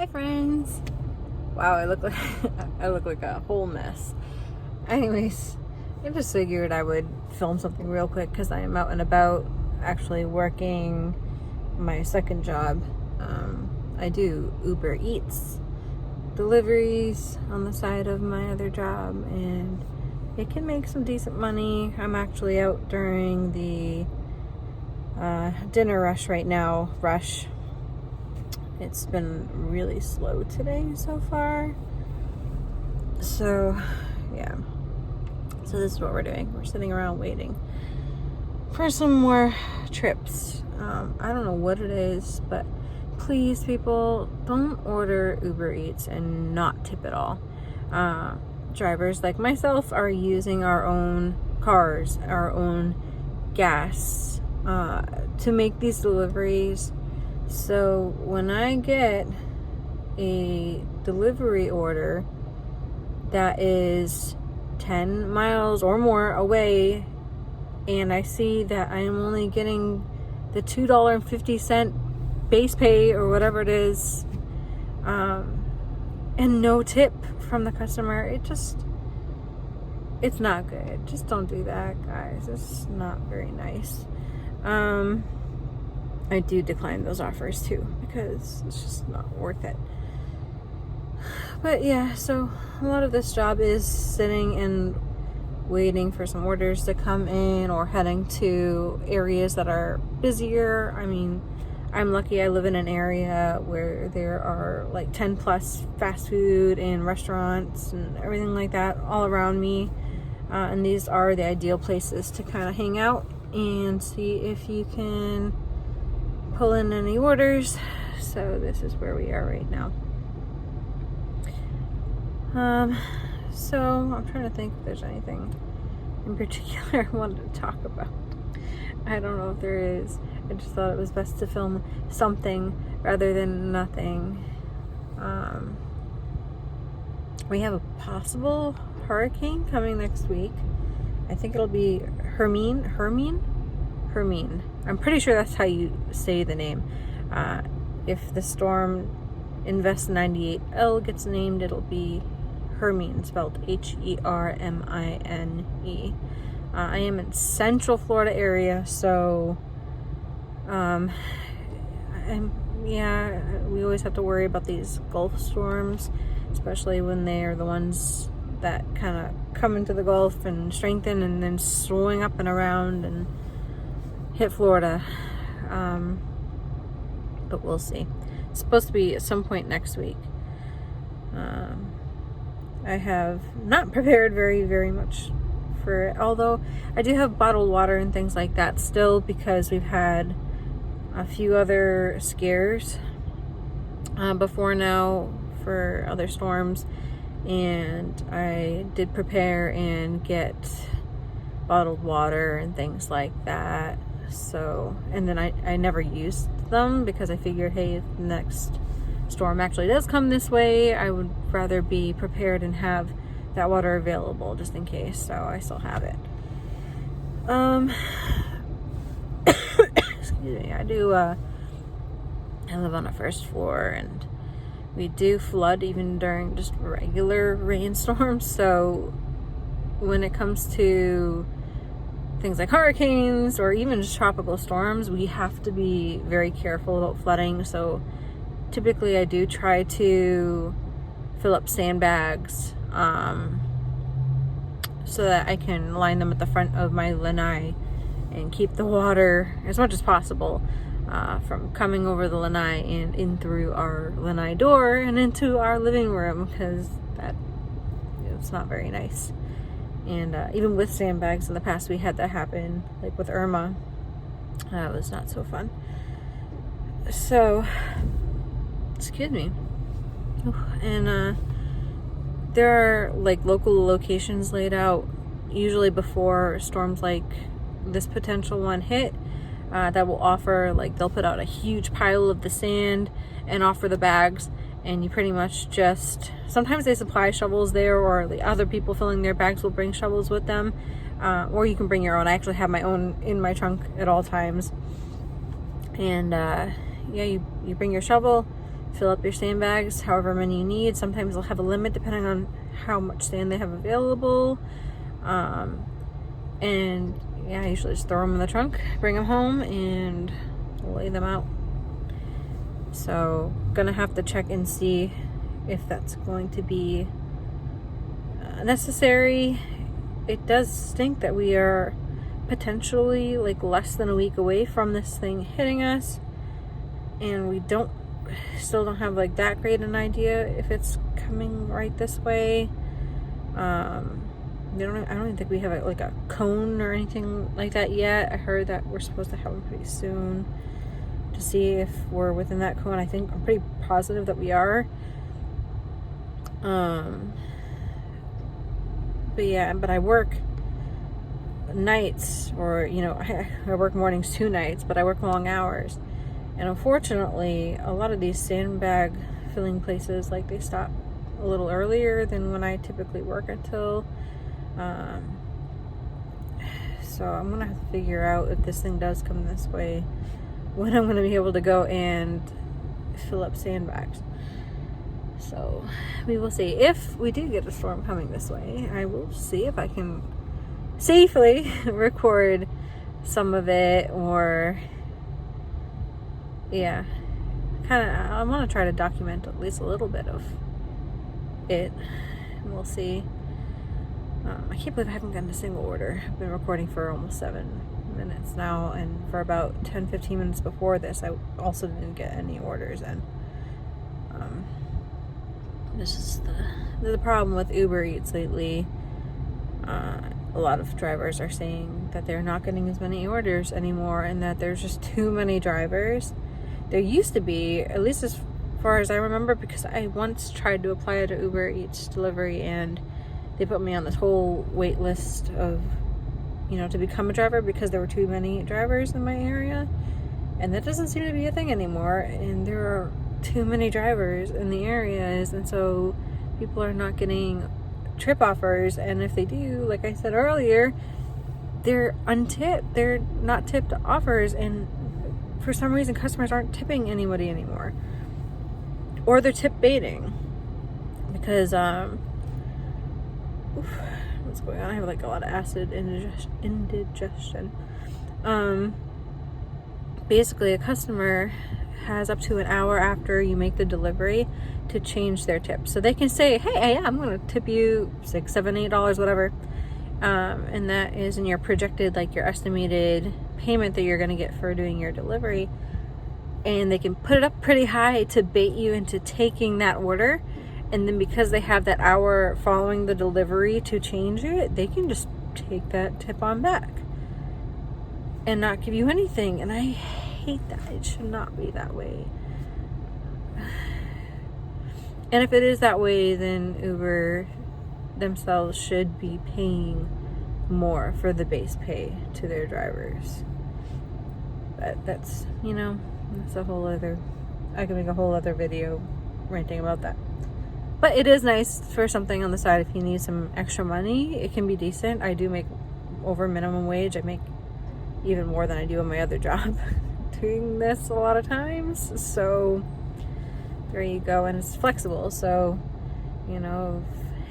Hi friends. Wow, I look like I look like a whole mess. Anyways, I just figured I would film something real quick because I am out and about actually working my second job. I do Uber Eats deliveries on the side of my other job, and it can make some decent money. I'm actually out during the dinner rush right now. It's been really slow today so far. So, yeah. So this is what we're doing. We're sitting around waiting for some more trips. I don't know what it is, but please, people, don't order Uber Eats and not tip at all. Drivers like myself are using our own cars, our own gas, to make these deliveries. So when I get a delivery order that is 10 miles or more away, and I see that I am only getting the $2.50 base pay or whatever it is, and no tip from the customer, it's not good. Just don't do that, guys. It's not very nice. I do decline those offers too, because it's just not worth it. But yeah, so a lot of this job is sitting and waiting for some orders to come in, or heading to areas that are busier. I mean, I'm lucky I live in an area where there are like 10 plus fast food and restaurants and everything like that all around me. And these are the ideal places to kind of hang out and see if you can pull in any orders. So this is where we are right now. So I'm trying to think if there's anything in particular I wanted to talk about. I don't know if there is. I just thought it was best to film something rather than nothing. We have a possible hurricane coming next week. I think it'll be Hermine. I'm pretty sure that's how you say the name. If the storm Invest 98L gets named, it'll be Hermine, spelled Hermine. I am in Central Florida area, so we always have to worry about these Gulf storms, especially when they are the ones that kind of come into the Gulf and strengthen and then swing up and around and hit Florida. But we'll see. It's supposed to be at some point next week. I have not prepared very, very much for it, although I do have bottled water and things like that still, because we've had a few other scares before now for other storms, and I did prepare and get bottled water and things like that. So, and then I never used them because I figured, hey, if the next storm actually does come this way, I would rather be prepared and have that water available just in case. So I still have it. Excuse me. I live on a first floor, and we do flood even during just regular rainstorms. So when it comes to things like hurricanes or even just tropical storms, we have to be very careful about flooding. So typically I do try to fill up sandbags so that I can line them at the front of my lanai and keep the water as much as possible from coming over the lanai and in through our lanai door and into our living room, because it's not very nice. And even with sandbags in the past, we had that happen, like with Irma. That was not so fun. So, excuse me. And there are like local locations laid out, usually before storms like this potential one hit, that will offer, like, they'll put out a huge pile of the sand and offer the bags. And you pretty much just, sometimes they supply shovels there, or the other people filling their bags will bring shovels with them, or you can bring your own. I actually have my own in my trunk at all times. And you bring your shovel, fill up your sandbags however many you need. Sometimes they'll have a limit depending on how much sand they have available. And yeah, I usually just throw them in the trunk, bring them home, and lay them out. So gonna have to check and see if that's going to be necessary. It does stink that we are potentially like less than a week away from this thing hitting us, and we still don't have like that great an idea if it's coming right this way. I don't even think we have like a cone or anything like that yet. I heard that we're supposed to have them pretty soon to see if we're within that cone. I'm pretty positive that we are. But yeah, but I work nights, or I work mornings to nights, but I work long hours. And unfortunately, a lot of these sandbag filling places, like, they stop a little earlier than when I typically work until. So I'm gonna have to figure out, if this thing does come this way, when I'm gonna be able to go and fill up sandbags. So we will see. If we do get a storm coming this way, I will see if I can safely record some of it, or yeah, I want to try to document at least a little bit of it, and we'll see. I can't believe I haven't gotten a single order. I've been recording for almost 7 minutes now, and for about 10-15 minutes before this, I also didn't get any orders. And this is the problem with Uber Eats lately. A lot of drivers are saying that they're not getting as many orders anymore, and that there's just too many drivers. There used to be, at least as far as I remember, because I once tried to apply to Uber Eats delivery, and they put me on this whole wait list of, to become a driver, because there were too many drivers in my area. And that doesn't seem to be a thing anymore, and there are too many drivers in the areas, and so people are not getting trip offers. And if they do, like I said earlier, they're untipped. They're not tipped offers, and for some reason customers aren't tipping anybody anymore, or they're tip baiting, because what's going on? I have like a lot of acid indigestion. Basically, a customer has up to an hour after you make the delivery to change their tip. So they can say, hey, I'm going to tip you $6, $7, $8, whatever. And that is in your projected, like your estimated payment that you're going to get for doing your delivery. And they can put it up pretty high to bait you into taking that order. And then because they have that hour following the delivery to change it, they can just take that tip on back and not give you anything. And I hate that. It should not be that way. And if it is that way, then Uber themselves should be paying more for the base pay to their drivers. But that's, that's a whole other, I can make a whole other video ranting about that. But it is nice for something on the side. If you need some extra money, it can be decent. I do make over minimum wage. I make even more than I do in my other job doing this a lot of times. So there you go. And it's flexible. So,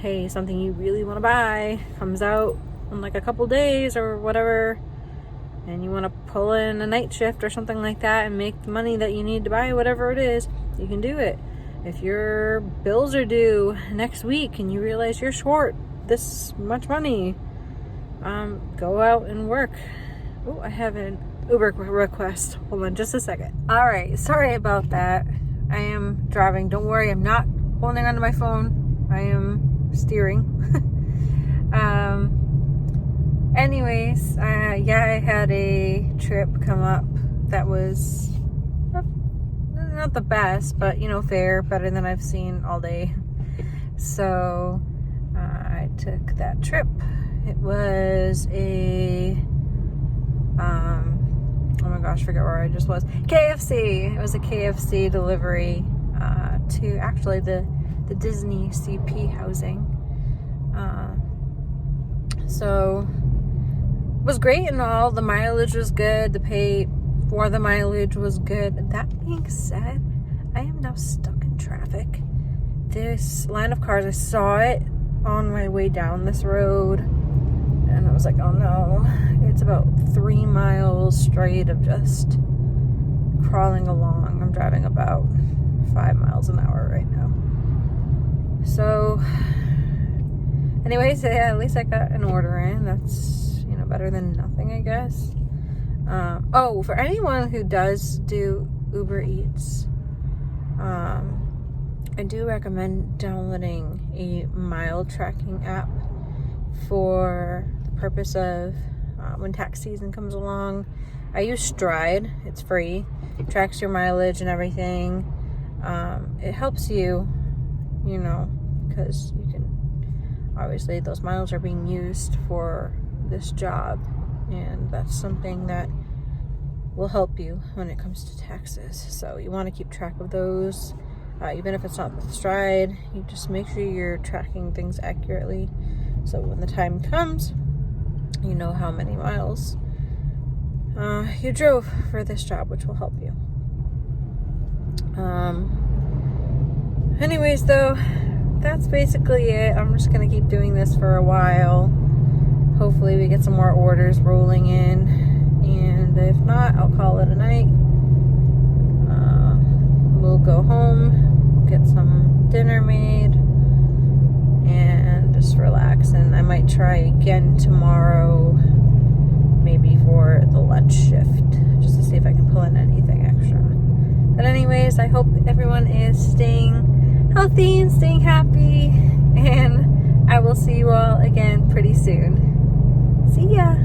hey, something you really want to buy comes out in like a couple days or whatever, and you want to pull in a night shift or something like that and make the money that you need to buy whatever it is, you can do it. If your bills are due next week and you realize you're short this much money, go out and work. Oh, I have an Uber request. Hold on just a second. All right, sorry about that. I am driving. Don't worry, I'm not holding onto my phone. I am steering. Anyways, I had a trip come up that was not the best, but fair, better than I've seen all day. So I took that trip. It was a oh my gosh, forget where I just was. KFC. It was a KFC delivery to actually the Disney CP housing. So it was great and all. The mileage was good. The pay for the mileage was good. That being said, I am now stuck traffic. This line of cars, I saw it on my way down this road, and I was like, oh no. It's about 3 miles straight of just crawling along. I'm driving about 5 miles an hour right now. So anyways, yeah, at least I got an order in. That's, you know, better than nothing, I guess. Oh, for anyone who does do Uber Eats, I do recommend downloading a mile tracking app for the purpose of when tax season comes along. I use Stride. It's free. It tracks your mileage and everything. It helps you, you know, because you can, obviously those miles are being used for this job, and that's something that will help you when it comes to taxes. So you want to keep track of those. Even if it's not with Stride, you just make sure you're tracking things accurately. So when the time comes, you know how many miles you drove for this job, which will help you. Anyways, though, that's basically it. I'm just going to keep doing this for a while. Hopefully we get some more orders rolling in. And if not, I'll call it a night. We'll go home, get some dinner made, and just relax. And I might try again tomorrow, maybe for the lunch shift, just to see if I can pull in anything extra. But anyways, I hope everyone is staying healthy and staying happy, and I will see you all again pretty soon. See ya!